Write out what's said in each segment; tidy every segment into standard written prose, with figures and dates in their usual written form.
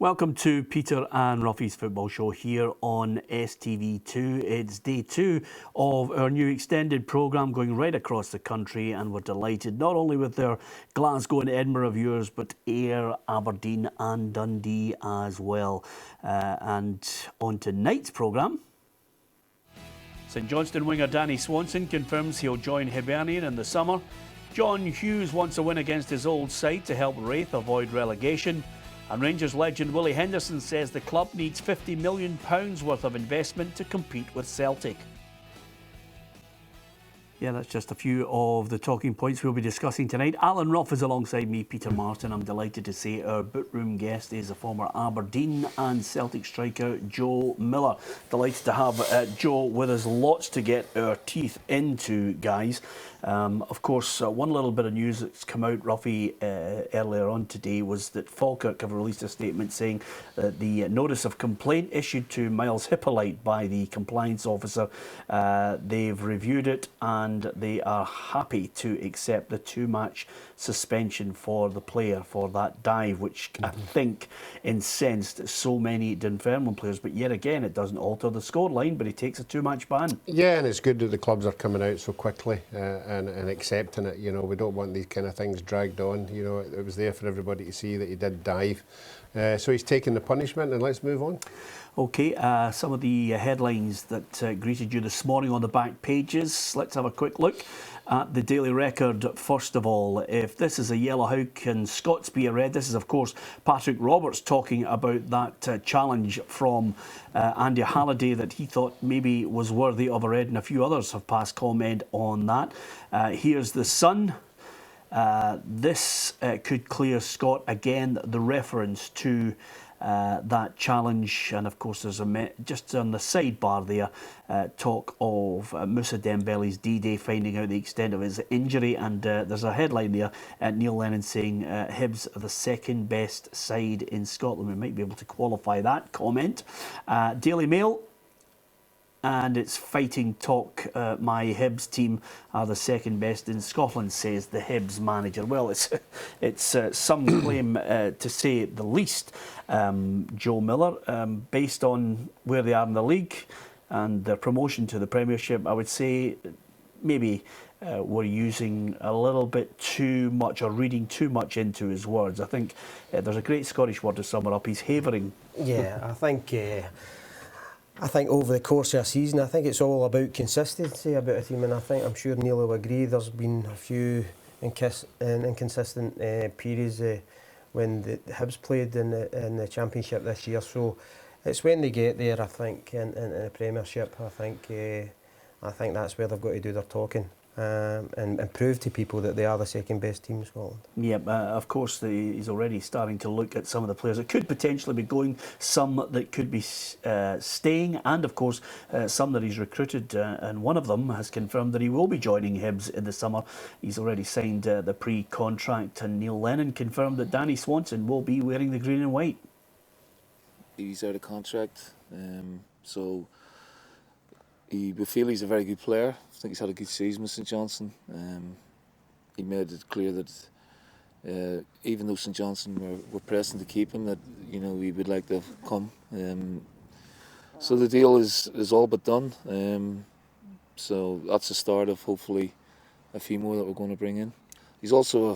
Welcome to Peter and Ruffy's Football Show here on STV2. It's day two of our new extended programme going right across the country, and we're delighted not only with their Glasgow and Edinburgh viewers but Ayr, Aberdeen and Dundee as well. And on tonight's programme, St Johnstone winger Danny Swanson confirms he'll join Hibernian in the summer. John Hughes wants a win against his old side to help Raith avoid relegation. And Rangers legend Willie Henderson says the club needs £50 million worth of investment to compete with Celtic. Yeah, that's just a few of the talking points we'll be discussing tonight. Alan Ruff is alongside me, Peter Martin. I'm delighted to say our boot-room guest is a former Aberdeen and Celtic striker, Joe Miller. Delighted to have Joe with us. Lots to get our teeth into, guys. Of course, one little bit of news that's come out, Ruffy, earlier on today was that Falkirk have released a statement saying that the notice of complaint issued to Miles Hippolyte by the compliance officer, they've reviewed it and they are happy to accept the two-match suspension for the player for that dive, which I think incensed so many Dunfermline players. But yet again, it doesn't alter the scoreline, but he takes a two-match ban. Yeah, and it's good that the clubs are coming out so quickly and accepting it. You know, we don't want these kind of things dragged on. You know, it was there for everybody to see that he did dive. So he's taken the punishment, and let's move on. OK, some of the headlines that greeted you this morning on the back pages. Let's have a quick look at the Daily Record. First of all, if this is a yellow, how can Scots be a red? This is, of course, Patrick Roberts talking about that challenge from Andy Halliday that he thought maybe was worthy of a red, and a few others have passed comment on that. Here's the Sun. This could clear Scott again. The reference to that challenge, and of course there's just on the sidebar there talk of Moussa Dembele's D-Day finding out the extent of his injury, and there's a headline there, Neil Lennon saying Hibs are the second best side in Scotland. We might be able to qualify that comment. Daily Mail, and it's fighting talk. My Hibs team are the second best in Scotland, says the Hibs manager. Well, it's some claim to say the least. Joe Miller, based on where they are in the league and their promotion to the Premiership, I would say maybe we're using a little bit too much or reading too much into his words. I think there's a great Scottish word to sum it up. He's havering. Yeah, I think over the course of a season, I think it's all about consistency about a team, and I'm sure Neil will agree. There's been a few inconsistent periods when the Hibs played in the Championship this year. So it's when they get there, I think, in the Premiership. I think that's where they've got to do their talking. And prove to people that they are the second best team in Scotland. Yeah, of course he's already starting to look at some of the players that could potentially be going, some that could be staying, and of course some that he's recruited, and one of them has confirmed that he will be joining Hibs in the summer. He's already signed the pre-contract, and Neil Lennon confirmed that Danny Swanson will be wearing the green and white. He's out of contract, so we feel he's a very good player. I think he's had a good season with St Johnstone. He made it clear that even though St Johnstone were pressing to keep him, that we would like to come. So the deal is all but done. So that's the start of hopefully a few more that we're going to bring in. He's also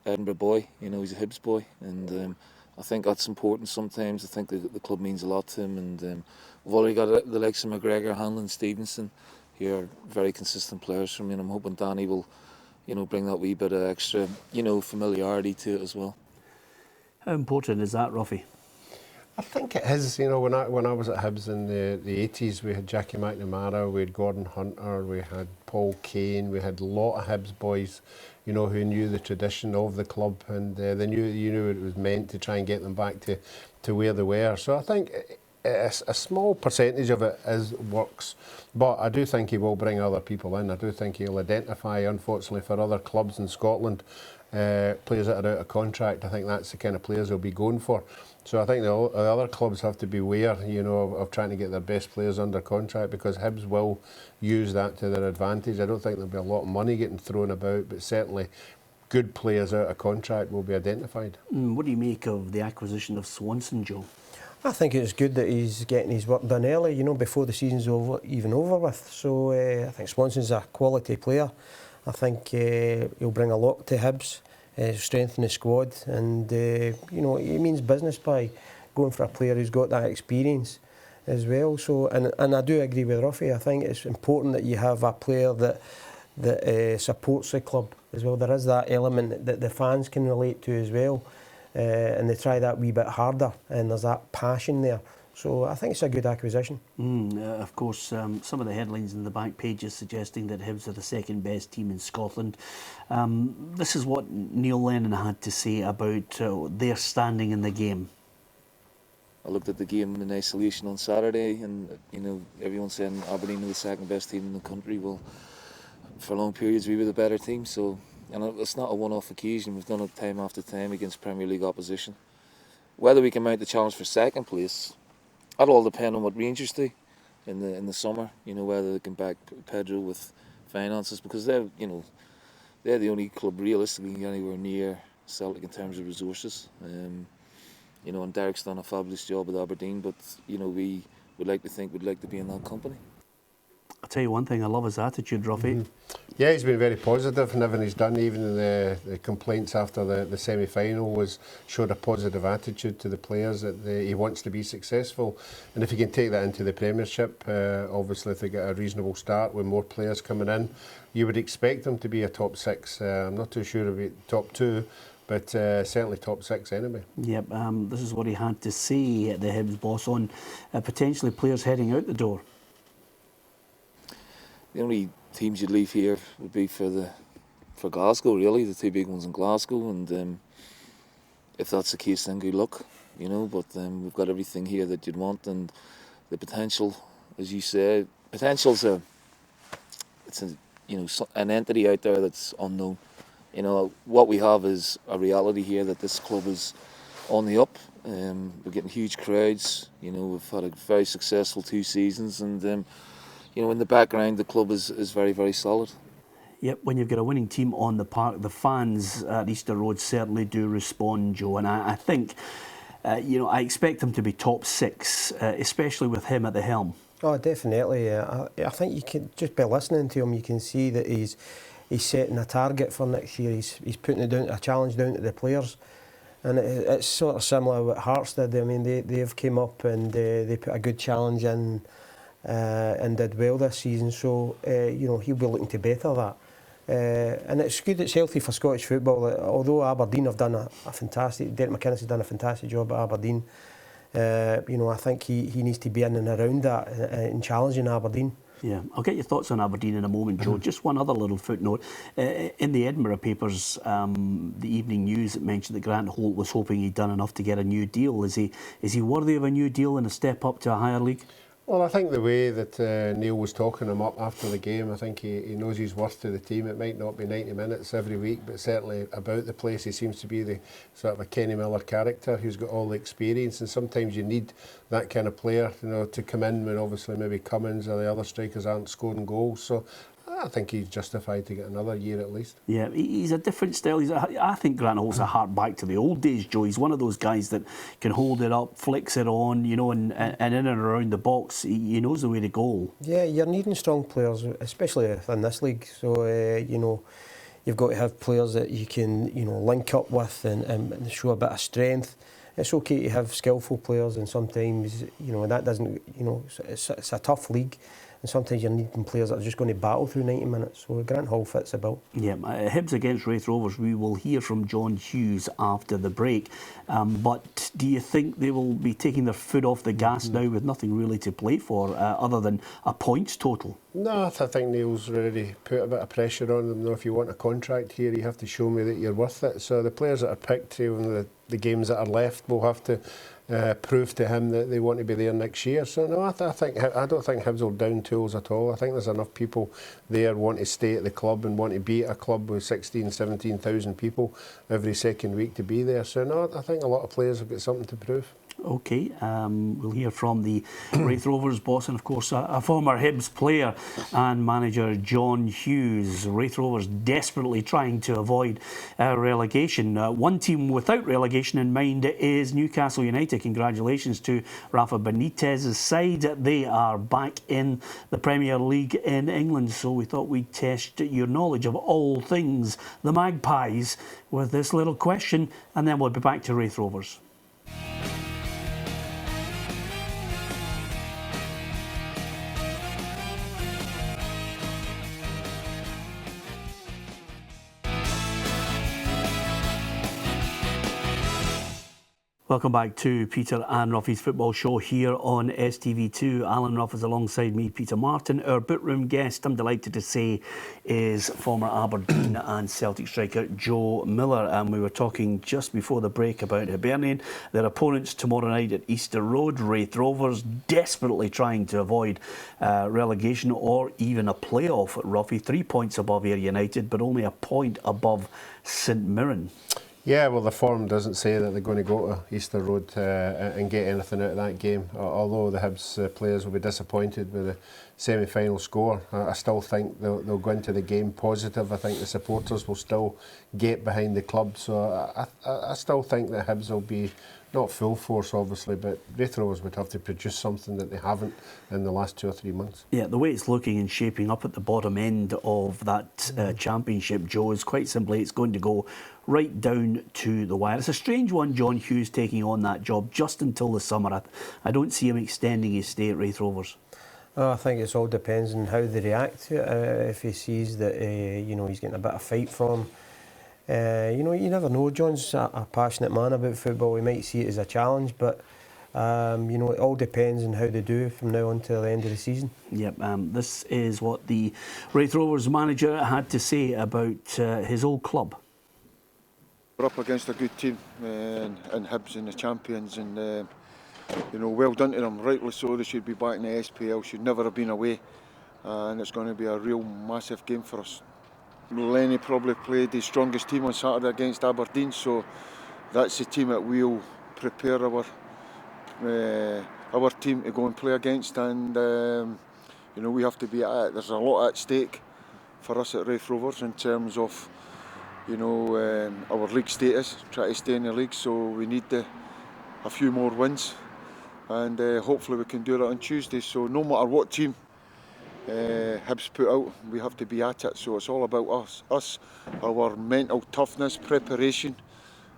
an Edinburgh boy. He's a Hibs boy, and I think that's important sometimes. I think the club means a lot to him, and we've already got the likes of McGregor, Hanlon, Stevenson here, very consistent players for me, and I'm hoping Danny will, bring that wee bit of extra, familiarity to it as well. How important is that, Ruffy? I think it is. When I was at Hibs in the 80s, we had Jackie McNamara, we had Gordon Hunter, we had Paul Kane, we had a lot of Hibs boys, who knew the tradition of the club, and they knew it was meant to try and get them back to where they were. So I think a small percentage of it works, but I do think he will bring other people in. I do think he'll identify, unfortunately for other clubs in Scotland, players that are out of contract. I think that's the kind of players he'll be going for. So I think the other clubs have to beware, of trying to get their best players under contract, because Hibs will use that to their advantage. I don't think there'll be a lot of money getting thrown about, but certainly good players out of contract will be identified. What do you make of the acquisition of Swanson, Joe? I think it's good that he's getting his work done early, you know, before the season's even over with. So I think Swanson's a quality player. I think he'll bring a lot to Hibs, strengthen the squad, and you know, he means business by going for a player who's got that experience as well. So, and I do agree with Ruffy. I think it's important that you have a player that supports the club as well. There is that element that the fans can relate to as well. And they try that wee bit harder, and there's that passion there. So I think it's a good acquisition. Of course, some of the headlines in the back pages suggesting that Hibs are the second best team in Scotland. This is what Neil Lennon had to say about their standing in the game. I looked at the game in isolation on Saturday, and you know, everyone's saying Aberdeen are the second best team in the country. Well, for long periods we were the better team, so. And it's not a one-off occasion. We've done it time after time against Premier League opposition. Whether we can mount the challenge for second place, that'll all depend on what Rangers do in the summer. You know, whether they can back Pedro with finances, because they're the only club realistically anywhere near Celtic in terms of resources. You know, and Derek's done a fabulous job at Aberdeen, but you know, we would like to think we'd like to be in that company. I'll tell you one thing, I love his attitude, Ruffy. Yeah, he's been very positive in everything he's done. Even in the complaints after the semi-final showed a positive attitude to the players, that he wants to be successful. And if he can take that into the Premiership, obviously if they get a reasonable start with more players coming in, you would expect them to be a top six. I'm not too sure about top two, but certainly top six anyway. Yep, this is what he had to say, the Hibs boss, on potentially players heading out the door. The only teams you'd leave here would be for Glasgow, really, the two big ones in Glasgow, and if that's the case, then good luck, you know. But we've got everything here that you'd want, and the potential, as you said, potential's an entity out there that's unknown. You know, what we have is a reality here that this club is on the up. We're getting huge crowds. You know, we've had a very successful 2 seasons, and you know, in the background, the club is very, very solid. Yep, when you've got a winning team on the park, the fans at Easter Road certainly do respond, Joe. And I think, you know, I expect them to be top 6, especially with him at the helm. Oh, definitely. I think you can, just by listening to him, you can see that he's setting a target for next year. He's putting a challenge down to the players. And it's sort of similar to what Hearts did. I mean, they've came up and they put a good challenge in. And did well this season, so you know, he'll be looking to better that. And it's good, it's healthy for Scottish football. Although Aberdeen have done a fantastic, Derek McInnes has done a fantastic job at Aberdeen. You know, I think he needs to be in and around that and challenging Aberdeen. Yeah, I'll get your thoughts on Aberdeen in a moment, Joe. Just one other little footnote. In the Edinburgh papers, the Evening News, it mentioned that Grant Holt was hoping he'd done enough to get a new deal. Is he worthy of a new deal and a step up to a higher league? Well, I think the way that Neil was talking him up after the game, I think he knows his worth to the team. It might not be 90 minutes every week, but certainly about the place. He seems to be the sort of a Kenny Miller character who's got all the experience, and sometimes you need that kind of player, you know, to come in when obviously maybe Cummins or the other strikers aren't scoring goals. So I think he's justified to get another year at least. Yeah, he's a different style. I think Grant Holt's a heart back to the old days, Joe. He's one of those guys that can hold it up, flicks it on, you know, and in and around the box. He knows the way to goal. Yeah, you're needing strong players, especially in this league. So, you know, you've got to have players that you can, you know, link up with and show a bit of strength. It's okay to have skillful players, and sometimes, you know, that doesn't, you know, it's a tough league. And sometimes you're needing players that are just going to battle through 90 minutes. So Grant Holt fits the bill. Yeah, Hibs against Raith Rovers. We will hear from John Hughes after the break. But do you think they will be taking their foot off the gas now with nothing really to play for other than a points total? No, I think Neil's already put a bit of pressure on them. If you want a contract here, you have to show me that you're worth it. So the players that are picked, even the games that are left will have to prove to him that they want to be there next year. So no, I don't think Hibs will down tools at all. I think there's enough people there want to stay at the club and want to be at a club with 16, 17,000 people every second week to be there. So no, I think a lot of players have got something to prove. Okay, we'll hear from the Raith Rovers boss and of course a former Hibs player and manager, John Hughes. Raith Rovers desperately trying to avoid relegation. One team without relegation in mind is Newcastle United. Congratulations to Rafa Benitez's side. They are back in the Premier League in England, so we thought we'd test your knowledge of all things the Magpies with this little question, and then we'll be back to Raith Rovers. Welcome back to Peter and Ruffy's Football Show here on STV2. Alan Ruff is alongside me, Peter Martin. Our bookroom guest, I'm delighted to say, is former Aberdeen and Celtic striker Joe Miller. And we were talking just before the break about Hibernian, their opponents tomorrow night at Easter Road. Raith Rovers desperately trying to avoid relegation or even a playoff at Ruffy. 3 points above Ayr United, but only a point above St Mirren. Yeah, well, the form doesn't say that they're going to go to Easter Road and get anything out of that game. Although the Hibs players will be disappointed with the semi-final score, I still think they'll go into the game positive. I think the supporters will still get behind the club. So I still think that Hibs will be not full force, obviously, but Raith Rovers would have to produce something that they haven't in the last 2 or 3 months. Yeah, the way it's looking and shaping up at the bottom end of that championship, Joe, is quite simply it's going to go right down to the wire. It's a strange one, John Hughes taking on that job just until the summer. I don't see him extending his stay at Raith Rovers. I think it all depends on how they react to it. If he sees that he's getting a bit of fight from him, you never know. John's a passionate man about football. He might see it as a challenge, but it all depends on how they do from now on till the end of the season. Yep, this is what the Raith Rovers manager had to say about his old club. We're up against a good team and Hibs and the champions, and well done to them. Rightly so, they should be back in the SPL. Should never have been away, and it's going to be a real massive game for us. Lenny probably played his strongest team on Saturday against Aberdeen, so that's the team that we'll prepare our team to go and play against, and we have to be at it. There's a lot at stake for us at Raith Rovers in terms of our league status, try to stay in the league, so we need a few more wins, and hopefully we can do that on Tuesday. So no matter what team Hibs put out, we have to be at it. So it's all about us, our mental toughness, preparation,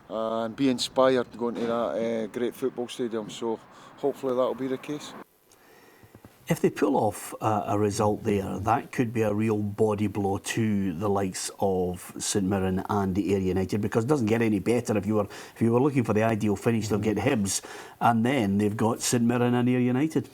and be inspired going to that great football stadium. So hopefully that will be the case. If they pull off a result there, that could be a real body blow to the likes of St Mirren and Ayr United, because it doesn't get any better. If you were looking for the ideal finish, they'll get Hibs, and then they've got St Mirren and Ayr United.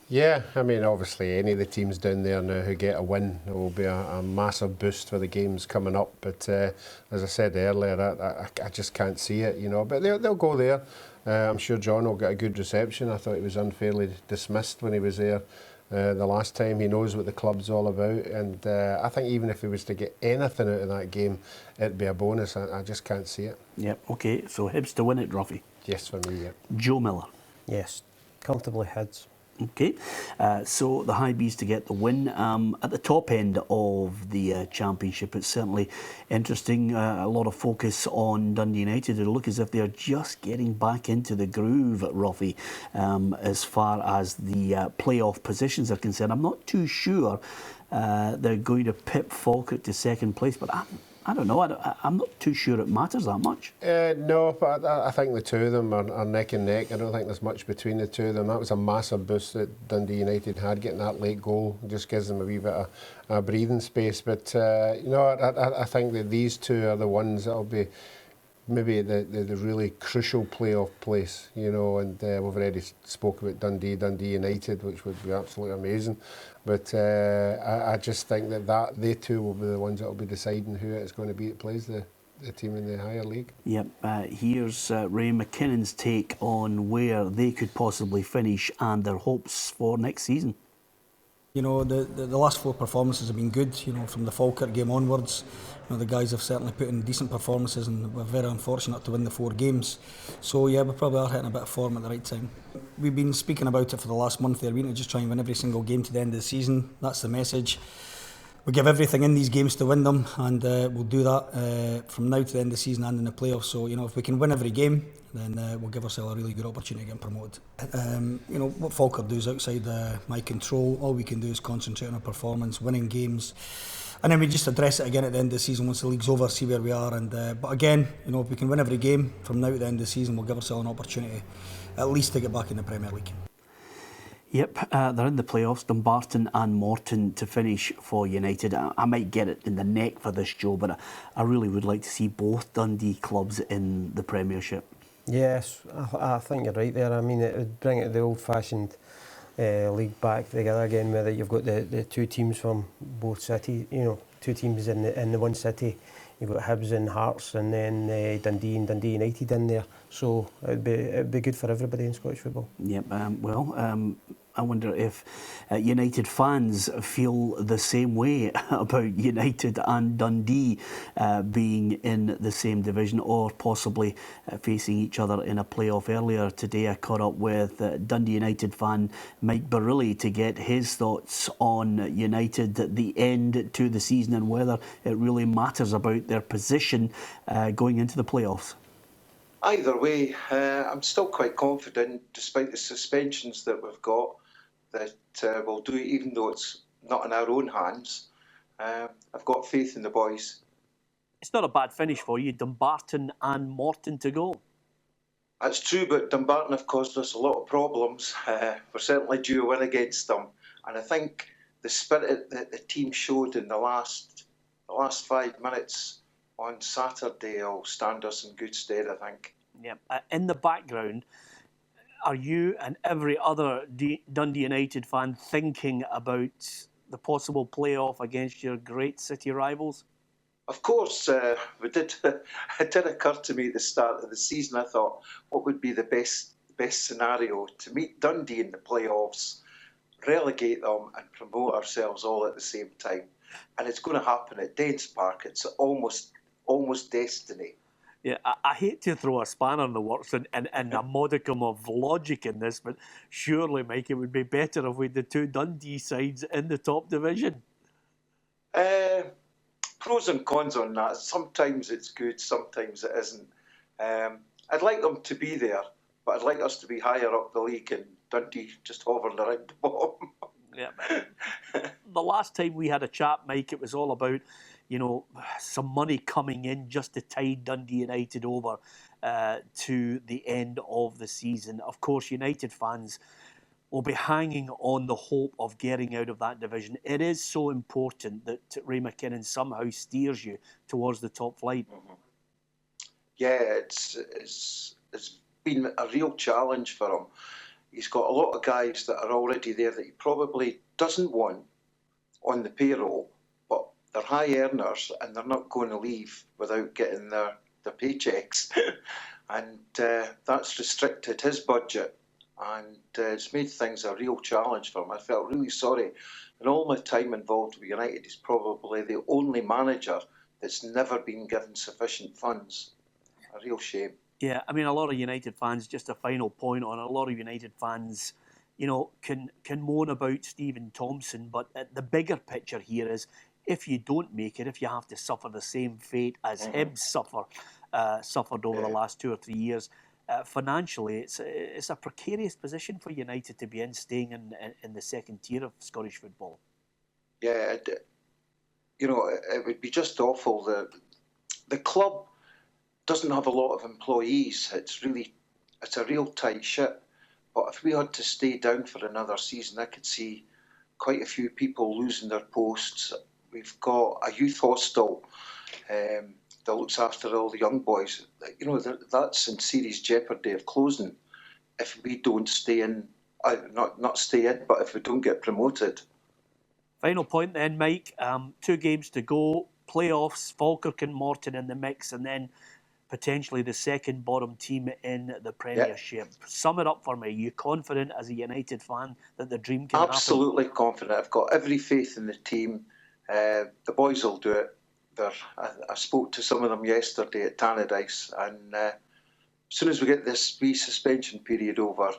Yeah, I mean, obviously any of the teams down there now who get a win, it will be a massive boost for the games coming up. But as I said earlier, I just can't see it, But they'll go there. I'm sure John will get a good reception. I thought he was unfairly dismissed when he was there the last time. He knows what the club's all about, and I think even if he was to get anything out of that game, it'd be a bonus. I just can't see it. Yep, okay, so Hibs to win it, Ruffy. Yes, for me, yeah. Joe Miller. Yes, comfortably Hibs. Okay, so the High Bees to get the win. At the top end of the championship, it's certainly interesting. A lot of focus on Dundee United, who look as if they're just getting back into the groove at Ruffy as far as the playoff positions are concerned. I'm not too sure they're going to pip Falkirk to second place, but I don't know. I'm not too sure it matters that much. No, but I think the two of them are neck and neck. I don't think there's much between the two of them. That was a massive boost that Dundee United had, getting that late goal. Just gives them a wee bit of breathing space. But, I think that these two are the ones that will be maybe the really crucial playoff place, and we've already spoke about Dundee United, which would be absolutely amazing. But I just think that they two will be the ones that will be deciding who it's going to be that plays the the team in the higher league. Yep. Here's Ray McKinnon's take on where they could possibly finish and their hopes for next season. You know, the last 4 performances have been good, you know, from the Falkirk game onwards. You know, the guys have certainly put in decent performances and we're very unfortunate to win the 4 games. So yeah, we probably are hitting a bit of form at the right time. We've been speaking about it for the last month there. We need to just try and win every single game to the end of the season. That's the message. We give everything in these games to win them, and we'll do that from now to the end of the season and in the playoffs. So, you know, if we can win every game, then we'll give ourselves a really good opportunity to get promoted. You know, what Falkirk do is outside my control. All we can do is concentrate on our performance, winning games, and then we just address it again at the end of the season once the league's over, see where we are. And but again, you know, if we can win every game from now to the end of the season, we'll give ourselves an opportunity at least to get back in the Premier League. Yep, they're in the playoffs, Dumbarton and Morton to finish for United. I might get it in the neck for this, Joe, but I really would like to see both Dundee clubs in the Premiership. Yes, I think you're right there. I mean, it would bring it the old-fashioned league back together again, whether you've got the 2 teams from both cities, you know, 2 teams in the one city. You've got Hibs and Hearts, and then Dundee and Dundee United in there. So it'd be good for everybody in Scottish football. Yep. I wonder if United fans feel the same way about United and Dundee being in the same division, or possibly facing each other in a playoff. Earlier today I caught up with Dundee United fan Mike Barilli to get his thoughts on United at the end to the season and whether it really matters about their position going into the playoffs. Either way, I'm still quite confident, despite the suspensions that we've got, that we'll do it, even though it's not in our own hands. I've got faith in the boys. It's not a bad finish for you, Dumbarton and Morton to go. That's true, but Dumbarton have caused us a lot of problems. We're certainly due a win against them. And I think the spirit that the team showed in the last 5 minutes on Saturday will stand us in good stead, I think. Yeah. In the background, are you and every other Dundee United fan thinking about the possible playoff against your great city rivals? Of course, it did occur to me at the start of the season. I thought, what would be the best scenario? To meet Dundee in the playoffs, relegate them and promote ourselves all at the same time. And it's going to happen at Danes Park. It's almost destiny. Yeah, I hate to throw a spanner in the works and a modicum of logic in this, but surely, Mike, it would be better if we had the 2 Dundee sides in the top division. Pros and cons on that. Sometimes it's good, sometimes it isn't. I'd like them to be there, but I'd like us to be higher up the league and Dundee just hovering around the bottom. Yeah. The last time we had a chat, Mike, it was all about, you know, some money coming in just to tide Dundee United over to the end of the season. Of course, United fans will be hanging on the hope of getting out of that division. It is so important that Ray McKinnon somehow steers you towards the top flight. Mm-hmm. Yeah, it's been a real challenge for him. He's got a lot of guys that are already there that he probably doesn't want on the payroll, but they're high earners and they're not going to leave without getting their paychecks. And that's restricted his budget. And it's made things a real challenge for him. I felt really sorry. In all my time involved with United, he's probably the only manager that's never been given sufficient funds. A real shame. Yeah, I mean, a lot of United fans, just a final point on it, a lot of United fans, you know, can moan about Stephen Thompson, but the bigger picture here is if you don't make it, if you have to suffer the same fate as Hibs suffered over the last 2 or 3 years, financially, it's a precarious position for United to be in, staying in the second tier of Scottish football. Yeah, you know, it would be just awful. The club doesn't have a lot of employees. It's a real tight ship. But if we had to stay down for another season, I could see quite a few people losing their posts. We've got a youth hostel that looks after all the young boys. You know, that's in serious jeopardy of closing if we don't stay in, not stay in, but if we don't get promoted. Final point then, Mike. 2 games to go. playoffs, Falkirk and Morton in the mix, and then potentially the second bottom team in the Premiership. Sum it up for me. Are you confident as a United fan that the dream can happen? Absolutely confident. I've got every faith in the team. The boys will do it. I spoke to some of them yesterday at Tannadice, and as soon as we get this wee suspension period over,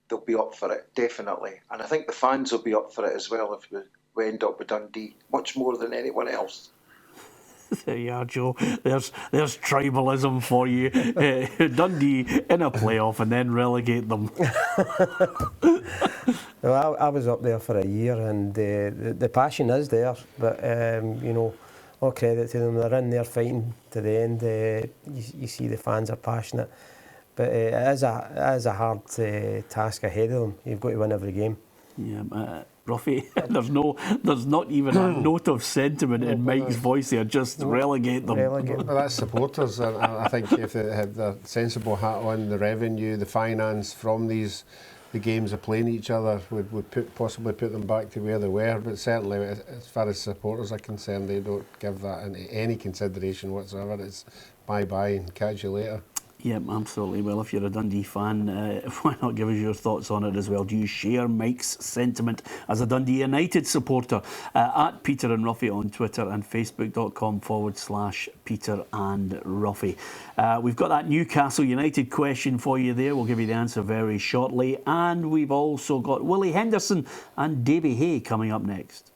they'll be up for it, definitely. And I think the fans will be up for it as well if we end up with Dundee, much more than anyone else. There you are, Joe. There's tribalism for you. Dundee in a playoff and then relegate them. Well, I was up there for a year, and the passion is there. But you know, all credit to them. They're in there fighting to the end. You see the fans are passionate, but it is a hard task ahead of them. You've got to win every game. Yeah, Ruffy, there's not even a note of sentiment in Mike's voice there, just relegate them. Well, that's supporters. I think if they had the sensible hat on, the revenue, the finance from the games of playing each other would possibly put them back to where they were. But certainly, as far as supporters are concerned, they don't give that any consideration whatsoever. It's bye-bye and catch you later. Yep, absolutely. Well, if you're a Dundee fan, why not give us your thoughts on it as well? Do you share Mike's sentiment as a Dundee United supporter? At Peter and Ruffy on Twitter and Facebook.com/Peter and Ruffy. We've got that Newcastle United question for you there. We'll give you the answer very shortly. And we've also got Willie Henderson and Davy Hay coming up next.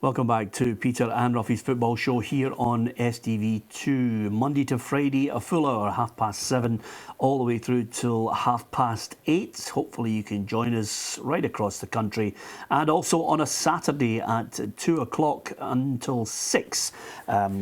Welcome back to Peter and Ruffy's football show here on STV2. Monday to Friday, a full hour, 7:30, all the way through till 8:30. Hopefully you can join us right across the country. And also on a Saturday at 2 o'clock until 6.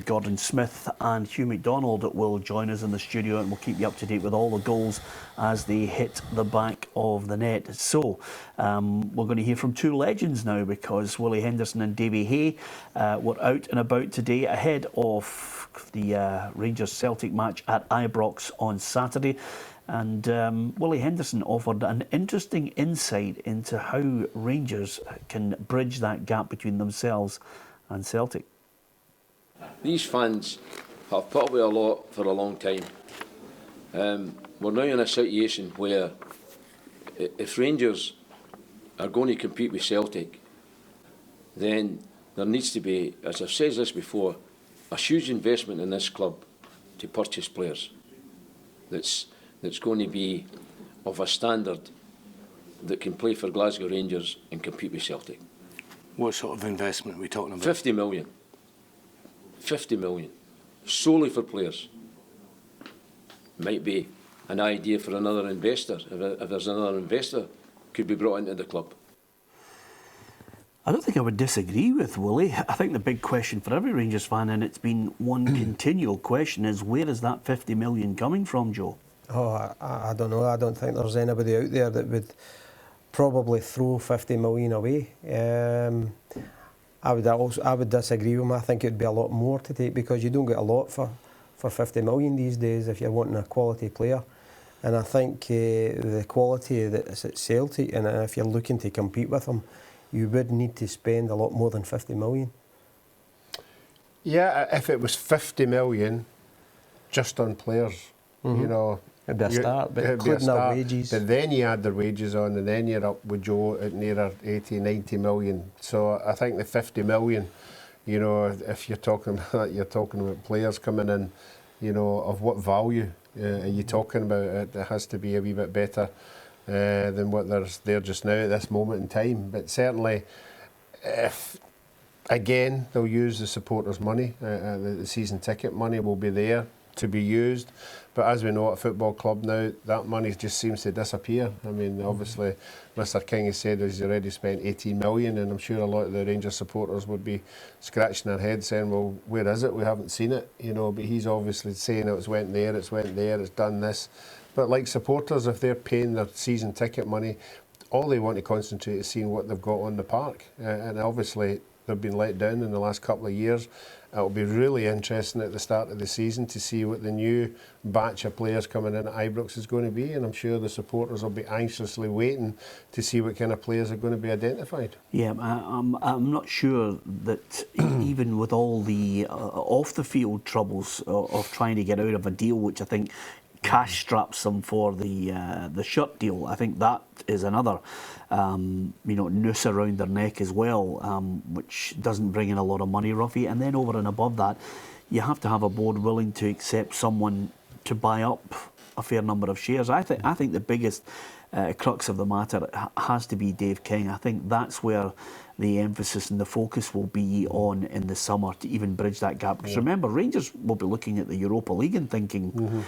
Gordon Smith and Hugh McDonald will join us in the studio, and we'll keep you up to date with all the goals as they hit the back of the net. So we're going to hear from two legends now, because Willie Henderson and Davy Hay were out and about today ahead of the Rangers-Celtic match at Ibrox on Saturday. And Willie Henderson offered an interesting insight into how Rangers can bridge that gap between themselves and Celtic. These fans have put away a lot for a long time. We're now in a situation where if Rangers are going to compete with Celtic, then there needs to be, as I've said this before, a huge investment in this club to purchase players that's going to be of a standard that can play for Glasgow Rangers and compete with Celtic. What sort of investment are we talking about? 50 million. 50 million. Solely for players. Might be an idea for another investor. If there's another investor, could be brought into the club. I don't think I would disagree with Willie. I think the big question for every Rangers fan, and it's been one continual question, is where is that 50 million coming from, Joe? Oh, I don't know. I don't think there's anybody out there that would probably throw 50 million away. I would disagree with him. I think it would be a lot more to take, because you don't get a lot for 50 million these days if you're wanting a quality player. And I think the quality that's at Celtic, and if you're looking to compete with them, you would need to spend a lot more than 50 million. Yeah, if it was 50 million just on players, you know, it'd be a start, but including their wages. But then you add their wages on, and then you're up with Joe at nearer 80, 90 million. So I think the 50 million, you know, if you're talking about players coming in, you know, of what value are you talking about? It has to be a wee bit better than what there's there just now at this moment in time. But certainly, if again they'll use the supporters' money, the season ticket money will be there to be used. But as we know at a football club now, that money just seems to disappear. I mean, obviously, Mr. King has said he's already spent 18 million, and I'm sure a lot of the Rangers supporters would be scratching their heads saying, well, where is it? We haven't seen it, you know. But he's obviously saying it's went there, it's done this. But like supporters, if they're paying their season ticket money, all they want to concentrate is seeing what they've got on the park. And obviously, they've been let down in the last couple of years. It'll be really interesting at the start of the season to see what the new batch of players coming in at Ibrox is going to be, and I'm sure the supporters will be anxiously waiting to see what kind of players are going to be identified. Yeah, I'm not sure that even with all the off-the-field troubles of trying to get out of a deal, which I think cash straps them for the shirt deal, I think that is another noose around their neck as well, which doesn't bring in a lot of money, Ruffy. And then over and above that, you have to have a board willing to accept someone to buy up a fair number of shares. I think the biggest crux of the matter has to be Dave King. I think that's where the emphasis and the focus will be on in the summer to even bridge that gap. Because remember, Rangers will be looking at the Europa League and thinking,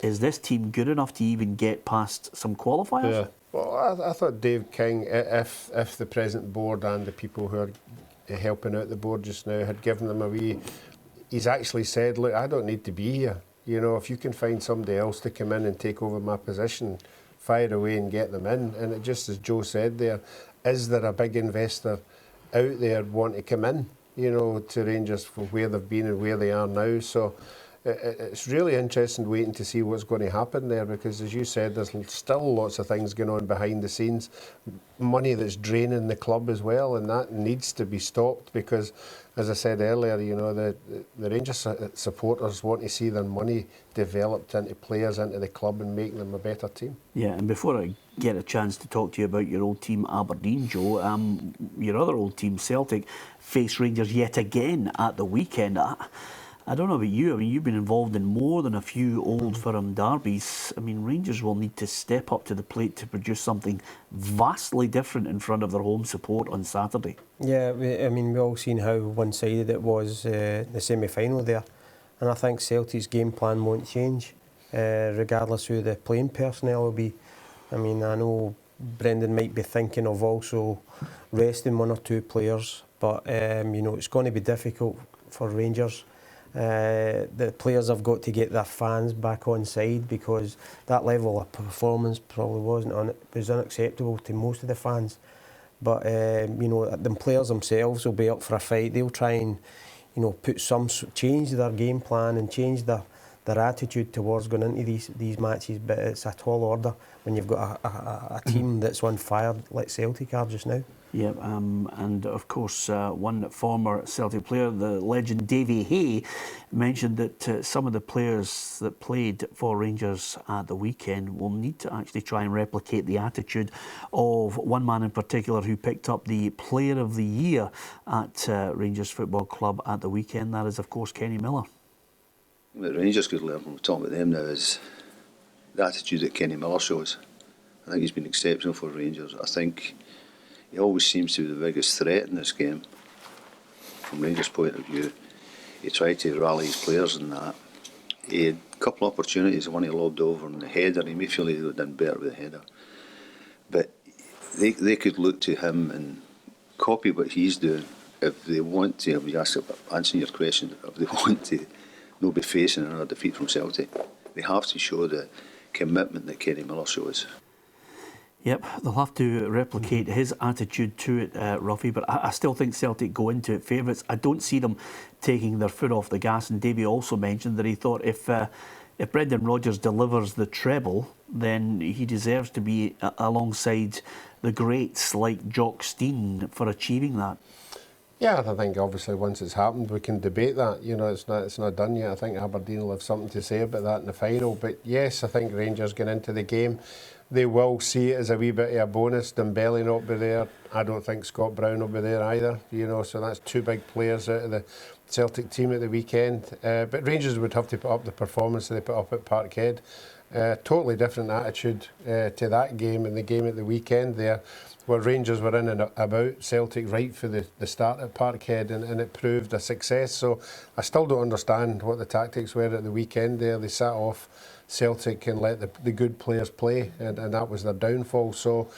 is this team good enough to even get past some qualifiers? Yeah. Well, I thought Dave King, if the present board and the people who are helping out the board just now had given them a wee... He's actually said, look, I don't need to be here. If you can find somebody else to come in and take over my position, fire away and get them in. And it just as Joe said there, is there a big investor out there wanting to come in, to Rangers for where they've been and where they are now? So it's really interesting waiting to see what's going to happen there, because as you said, there's still lots of things going on behind the scenes, money that's draining the club as well, and that needs to be stopped because, as I said earlier, the Rangers supporters want to see their money developed into players, into the club, and making them a better team. Yeah, and before I get a chance to talk to you about your old team Aberdeen, Joe, your other old team Celtic face Rangers yet again at the weekend. I don't know about you. I mean, you've been involved in more than a few Old Firm derbies. I mean, Rangers will need to step up to the plate to produce something vastly different in front of their home support on Saturday. Yeah, we've all seen how one-sided it was the semi-final there. And I think Celtic's game plan won't change, regardless who the playing personnel will be. I mean, I know Brendan might be thinking of also resting one or two players, but, it's going to be difficult for Rangers. The players have got to get their fans back on side, because that level of performance probably was unacceptable to most of the fans. But the players themselves will be up for a fight. They'll try and change their game plan and change their attitude towards going into these matches. But it's a tall order when you've got a team that's on fire like Celtic are just now. Yeah, and of course, one former Celtic player, the legend Davy Hay, mentioned that some of the players that played for Rangers at the weekend will need to actually try and replicate the attitude of one man in particular who picked up the Player of the Year at Rangers Football Club at the weekend. That is, of course, Kenny Miller. What Rangers could learn when we're talking about them now is the attitude that Kenny Miller shows. I think he's been exceptional for Rangers. I think he always seems to be the biggest threat in this game. From Rangers' point of view, he tried to rally his players in that. He had a couple of opportunities, one he lobbed over on the header. He may feel he would have done better with the header. But they could look to him and copy what he's doing if they want to. Answering your question, if they want to not be facing another defeat from Celtic, they have to show the commitment that Kenny Miller shows. Yep, they'll have to replicate his attitude to it, Ruffy, but I still think Celtic go into it favourites. I don't see them taking their foot off the gas, and Davey also mentioned that he thought if Brendan Rodgers delivers the treble, then he deserves to be alongside the greats like Jock Stein for achieving that. Yeah, I think obviously once it's happened we can debate that. It's not done yet. I think Aberdeen will have something to say about that in the final. But yes, I think Rangers going into the game, they will see it as a wee bit of a bonus. Dembele not be there. I don't think Scott Brown will be there either. So that's two big players out of the Celtic team at the weekend. But Rangers would have to put up the performance that they put up at Parkhead. Totally different attitude to that game and the game at the weekend there, where Rangers were in and about Celtic right for the start at Parkhead, and it proved a success. So I still don't understand what the tactics were at the weekend there. They sat off Celtic and let the good players play, and that was their downfall. So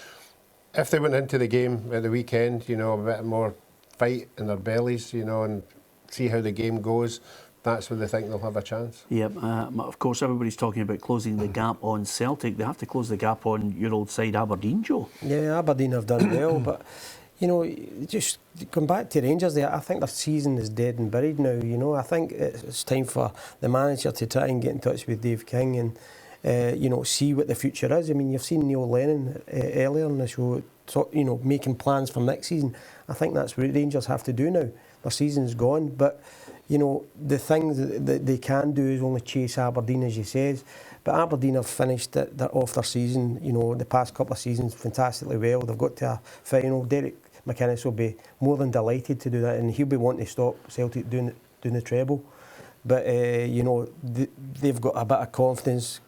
if they went into the game at the weekend, a bit more fight in their bellies, and see how the game goes, that's where they think they'll have a chance. Yeah, of course, everybody's talking about closing the gap on Celtic. They have to close the gap on your old side, Aberdeen, Joe. Yeah, Aberdeen have done well, but You know, just going back to Rangers there, I think their season is dead and buried now. You know, I think it's time for the manager to try and get in touch with Dave King and, you know, see what the future is. I mean, you've seen Neil Lennon earlier in the show, you know, making plans for next season. I think that's what Rangers have to do now. Their season's gone, but, you know, the things that they can do is only chase Aberdeen, as you said. But Aberdeen have finished off their season, you know, the past couple of seasons fantastically well. They've got to a final. Derek McInnes will be more than delighted to do that, and he'll be wanting to stop Celtic doing the treble. But, you know, they've got a bit of confidence,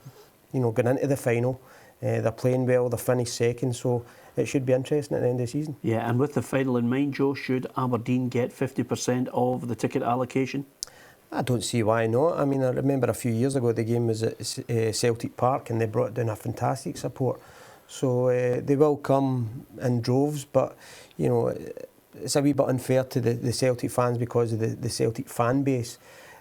you know, going into the final. They're playing well, they're finished second, so it should be interesting at the end of the season. Yeah, and with the final in mind, Joe, should Aberdeen get 50% of the ticket allocation? I don't see why not. I mean, I remember a few years ago the game was at Celtic Park and they brought down a fantastic support. So they will come in droves, but, you know, it's a wee bit unfair to the Celtic fans because of the Celtic fan base,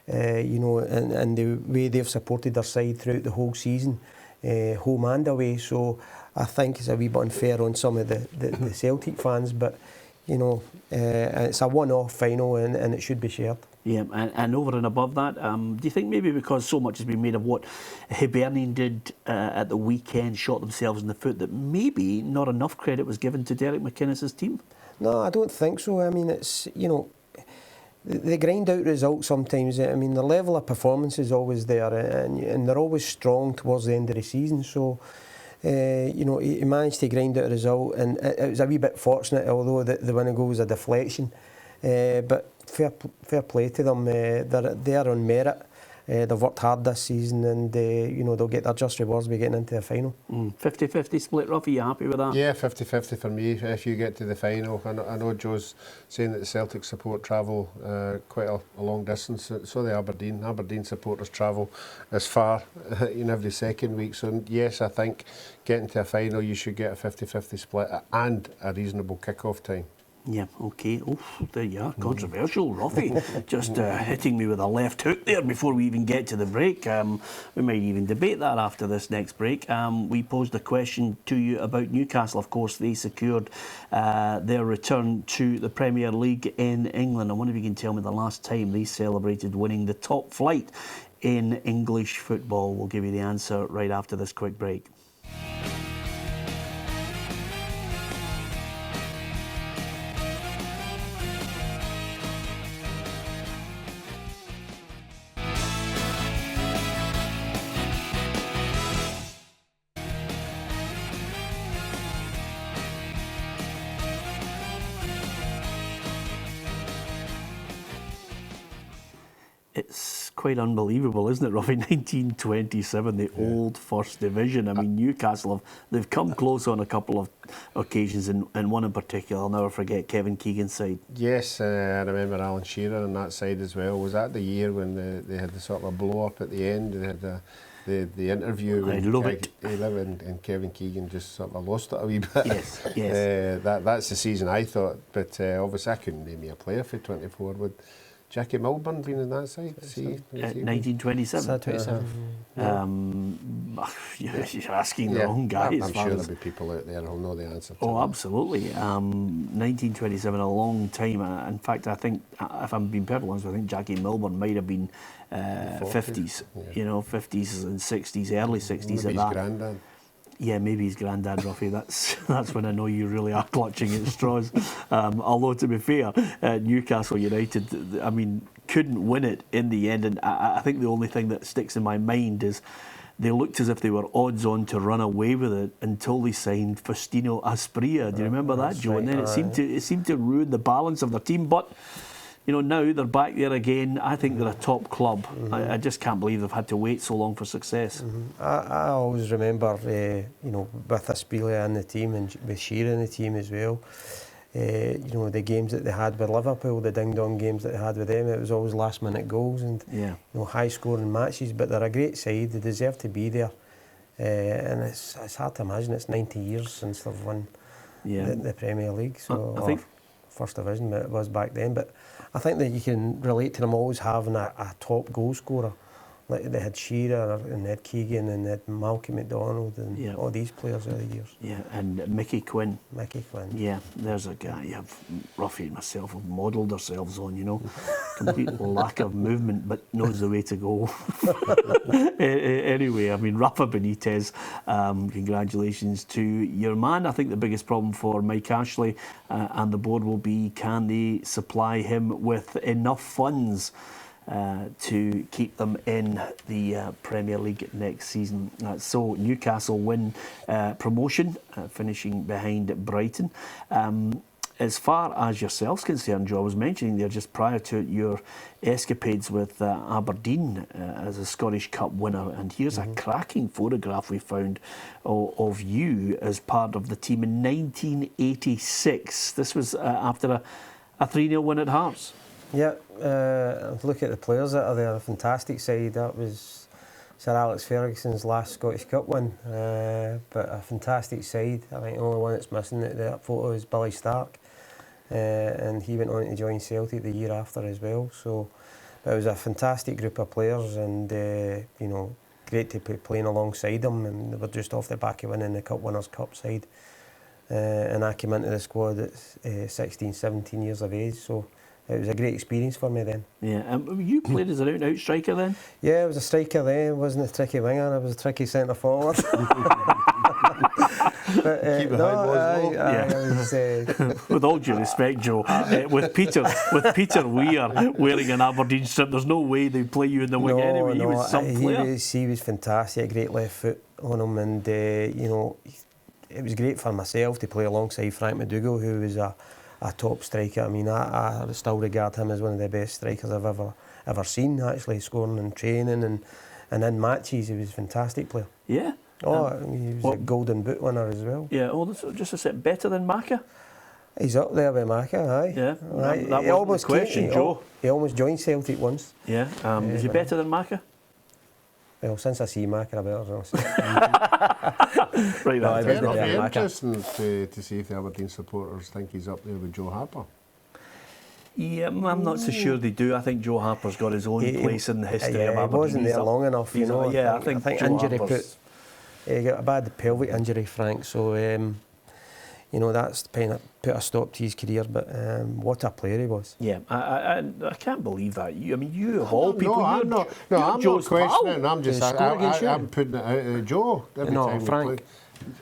you know, and the way they've supported their side throughout the whole season, home and away. So I think it's a wee bit unfair on some of the Celtic fans, but, you know, it's a one-off final and it should be shared. Yeah, and over and above that, do you think maybe because so much has been made of what Hibernian did at the weekend, shot themselves in the foot, that maybe not enough credit was given to Derek McInnes' team? No, I don't think so. I mean, it's, you know, they grind out results sometimes. I mean, the level of performance is always there and they're always strong towards the end of the season. So, you know, he managed to grind out a result and it was a wee bit fortunate, although the winning goal was a deflection. But fair play to them. They're on merit. They've worked hard this season and, you know, they'll get their just rewards by getting into the final. 50-50 split, Ruff, are you happy with that? Yeah, 50-50 for me if you get to the final. I know Joe's saying that the Celtic support travel quite a long distance, so the Aberdeen supporters travel as far in every second week. So yes, I think getting to a final you should get a 50-50 split and a reasonable kick-off time. Yeah, okay. Oh, there you are. Controversial, Ruffy. Just hitting me with a left hook there before we even get to the break. We might even debate that after this next break. We posed a question to you about Newcastle. Of course, they secured their return to the Premier League in England. I wonder if you can tell me the last time they celebrated winning the top flight in English football. We'll give you the answer right after this quick break. It's quite unbelievable, isn't it, Ruffy? 1927, the old First Division. I mean, Newcastle, they've come close on a couple of occasions, and one in particular, I'll never forget, Kevin Keegan's side. Yes, I remember Alan Shearer on that side as well. Was that the year when they had the sort of a blow-up at the end? They had the interview and Kevin Keegan just sort of lost it a wee bit. Yes, yes. That's the season I thought, but obviously I couldn't name me a player for 24. Would Jackie Milburn been in that side? 1927. You're asking the wrong guy. I'm sure there'll be people out there who'll know the answer to that. Absolutely. 1927, a long time. In fact, I think, if I'm being perfectly honest, I think Jackie Milburn might have been 50s, you know, 50s and 60s, early 60s. Maybe his granddad. Yeah, maybe his granddad, Ruffy. That's when I know you really are clutching at straws. Although, to be fair, Newcastle United, I mean, couldn't win it in the end. And I think the only thing that sticks in my mind is they looked as if they were odds on to run away with it until they signed Faustino Asprilla. Do you remember that, Joe? And then it seemed to ruin the balance of their team. But you know, now they're back there again. I think they're a top club. I just can't believe they've had to wait so long for success. I always remember, you know, with Asprilla in the team and with Shearer in the team as well, you know, the games that they had with Liverpool, the ding-dong games that they had with them, it was always last-minute goals and you know, high-scoring matches. But they're a great side. They deserve to be there. And it's hard to imagine it's 90 years since they've won the Premier League. So I think First Division, it was back then. But I think that you can relate to them always having a top goal scorer like they had Shearer and they had Keegan and they had Malcolm McDonald and all these players over the years. Yeah, and Mickey Quinn. Mickey Quinn. Yeah, there's a guy you have Ruffy and myself have modelled ourselves on, you know. Complete lack of movement, but knows the way to go. Anyway, I mean, Rafa Benitez, congratulations to your man. I think the biggest problem for Mike Ashley and the board will be, can they supply him with enough funds to keep them in the Premier League next season. So Newcastle win promotion, finishing behind Brighton. As far as yourselves concerned, Joe, I was mentioning there just prior to your escapades with Aberdeen as a Scottish Cup winner, and here's a cracking photograph we found of you as part of the team in 1986. This was after a 3-0 win at Hearts. Yeah, look at the players that are there, a fantastic side. That was Sir Alex Ferguson's last Scottish Cup win, but a fantastic side. I think the only one that's missing that photo is Billy Stark, and he went on to join Celtic the year after as well. So it was a fantastic group of players, and you know, great to be playing alongside them, and they were just off the back of winning the Cup Winners' Cup side. And I came into the squad at 16, 17 years of age, so it was a great experience for me then. Yeah, you played as an out-and-out striker then? Yeah, I was a striker then. I wasn't a tricky winger, I was a tricky centre forward. But, Keep the high balls low. With all due respect, Joe, with Peter Weir wearing an Aberdeen strip, there's no way they'd play you in the wing anyway. He was some player. He was fantastic, a great left foot on him, and you know, it was great for myself to play alongside Frank McDougall, who was a top striker. I mean, I still regard him as one of the best strikers I've ever seen, actually, scoring in training and in matches. He was a fantastic player. Yeah. Oh, he was a Golden Boot winner as well. Yeah, just a set better than Maka? He's up there with Maka, aye. Yeah, aye. that wasn't the question, Joe. He almost joined Celtic once. Yeah, is he better than Maka? Well, since I see Maka, I better not say. Right, no, It'd be interesting to see if the Aberdeen supporters think he's up there with Joe Harper. Yeah, I'm not so sure they do. I think Joe Harper's got his own place in the history of Aberdeen. He wasn't there long enough, you know. Yeah, I think Joe injury Harper's... He got a bad pelvic injury, Frank, so you know, that's put a stop to his career, but what a player he was. Yeah, I can't believe that. You of all people... I'm not questioning. I'm just... I'm putting it out. Joe, every time Frank.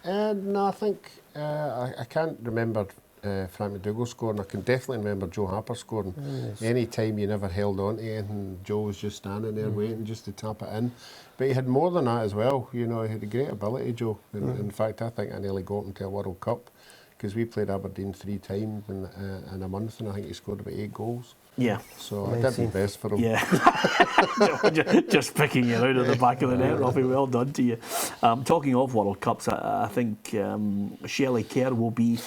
No, I think... I can't remember Frank McDougall scoring. I can definitely remember Joe Harper scoring. Yes. Any time you never held on to anything, Joe was just standing there waiting just to tap it in. But he had more than that as well. You know, he had a great ability, Joe. In fact, I think I nearly got him to a World Cup, because we played Aberdeen 3 times in a month, and I think he scored about 8 goals. Yeah. So I did my best for him. Yeah. Just picking you out of the back of the net, Robbie. Well done to you. Talking of World Cups, I think Shelley Kerr will be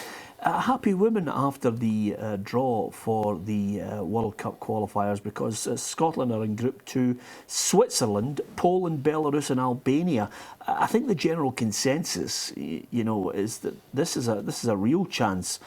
a happy woman after the draw for the World Cup qualifiers, because Scotland are in Group 2, Switzerland, Poland, Belarus and Albania. I think the general consensus, you know, is that this is a real chance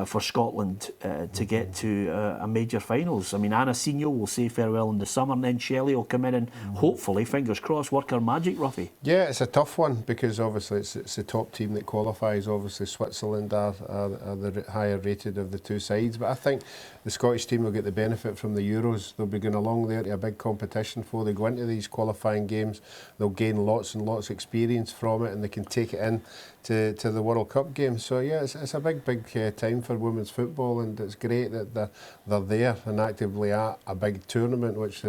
for Scotland to get to a major finals. I mean, Anna Senior will say farewell in the summer, and then Shelley will come in and hopefully, fingers crossed, work her magic, Ruffy. Yeah, it's a tough one, because obviously it's the top team that qualifies. Obviously Switzerland are the higher rated of the two sides, but I think the Scottish team will get the benefit from the Euros. They'll be going along there to a big competition before they go into these qualifying games. They'll gain lots and lots of experience from it, and they can take it in to the World Cup game. So yeah, it's a big time for women's football, and it's great that they're there and actively at a big tournament, which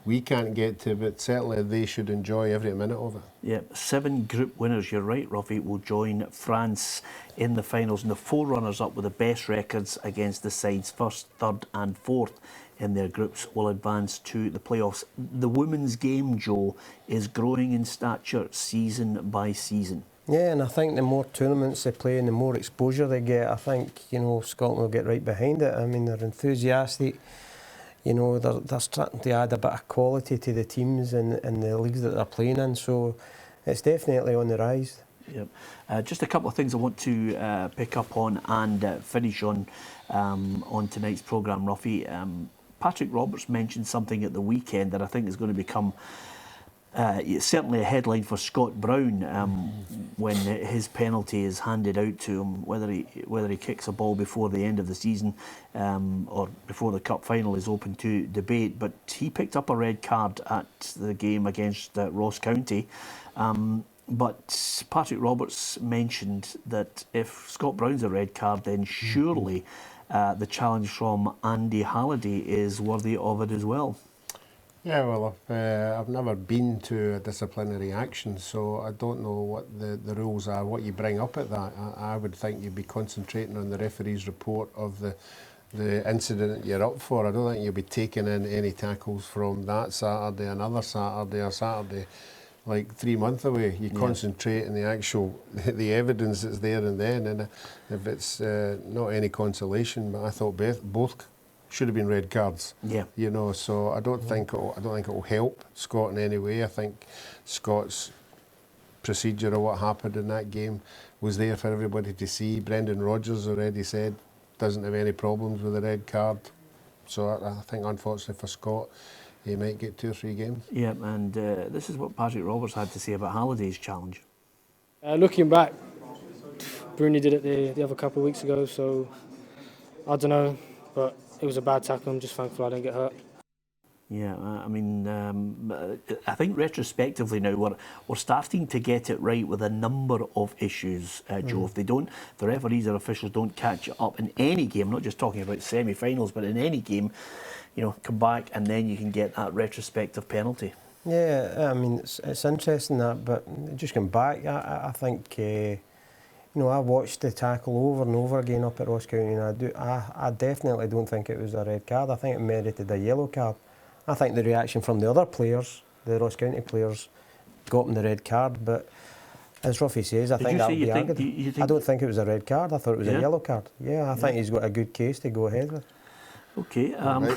we can't get to, but certainly they should enjoy every minute of it. Yeah, 7 group winners, you're right, Ruffy, will join France in the finals, and the 4 runners-up with the best records against the sides first, third and fourth in their groups will advance to the playoffs. The women's game, Joe, is growing in stature season by season. Yeah, and I think the more tournaments they play and the more exposure they get, I think, you know, Scotland will get right behind it. I mean, they're enthusiastic. You know, they're starting to add a bit of quality to the teams and the leagues that they're playing in, so it's definitely on the rise. Yep. Just a couple of things I want to pick up on and finish on tonight's programme, Ruffy. Patrick Roberts mentioned something at the weekend that I think is going to become It's certainly a headline for Scott Brown when his penalty is handed out to him, whether he kicks a ball before the end of the season or before the cup final is open to debate. But he picked up a red card at the game against Ross County. But Patrick Roberts mentioned that if Scott Brown's a red card, then surely the challenge from Andy Halliday is worthy of it as well. Yeah, well, I've never been to a disciplinary action, so I don't know what the rules are, what you bring up at that. I would think you'd be concentrating on the referee's report of the incident you're up for. I don't think you'll be taking in any tackles from that Saturday, another Saturday, or Saturday like 3 months away. You concentrate on the actual, the evidence that's there and then, and if it's not any consolation, but I thought both should have been red cards. Yeah. You know, so I don't think it'll help Scott in any way. I think Scott's procedure or what happened in that game was there for everybody to see. Brendan Rodgers already said doesn't have any problems with a red card. So I think unfortunately for Scott, he might get 2 or 3 games. Yeah, and this is what Patrick Roberts had to say about Halliday's challenge. Looking back, Bruni did it the other couple of weeks ago, so I don't know, but it was a bad tackle. I'm just thankful I didn't get hurt. Yeah, I mean, I think retrospectively now we're starting to get it right with a number of issues, Joe. If the referees or officials don't catch it up in any game, not just talking about semi-finals, but in any game, you know, come back and then you can get that retrospective penalty. Yeah, I mean, it's interesting that, but just come back, I think, you know, I watched the tackle over and over again up at Ross County, and I definitely don't think it was a red card. I think it merited a yellow card. I think the reaction from the other players, the Ross County players, got them the red card, but as Ruffy says, I think that would be argued. I don't think it was a red card. I thought it was a yellow card. Yeah, I think he's got a good case to go ahead with. Okay. Everybody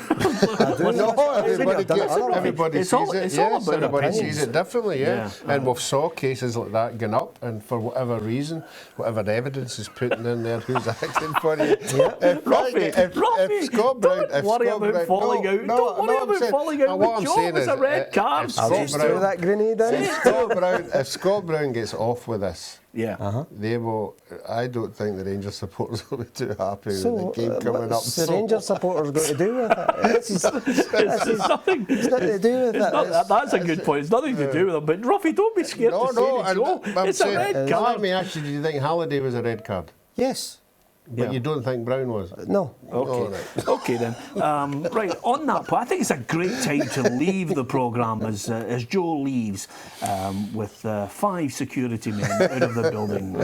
sees it. Yes, everybody sees it differently. Yeah, and we've saw cases like that going up, and for whatever reason, whatever evidence is putting in there, who's acting for you? If Scott Brown, don't worry about falling out. Don't worry about falling out. What I'm saying is, a red card. I'll just throw that grenade in. If Scott Brown gets off with this, they will. I don't think the Rangers supporters will be too happy with the game coming up. What's the Rangers supporters got to do with it? It's nothing. It's nothing to do with it. That's a good point. It's nothing to do with them. But Ruffy, don't be scared to say it, Joe. It's a red card. Let me ask you: do you think Halliday was a red card? Yes. But you don't think Brown was? No. Okay. Okay then. Right, on that point, I think it's a great time to leave the programme as Joe leaves with 5 security men out of the building.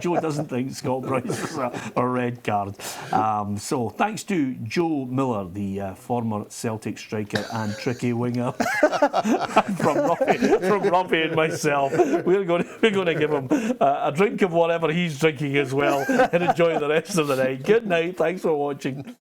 Joe doesn't think Scott Brown was a red card. So thanks to Joe Miller, the former Celtic striker and tricky winger, from Ruffy and myself. We're going to give him a drink of whatever he's drinking as well. And enjoy the rest of the night. Good night. Thanks for watching.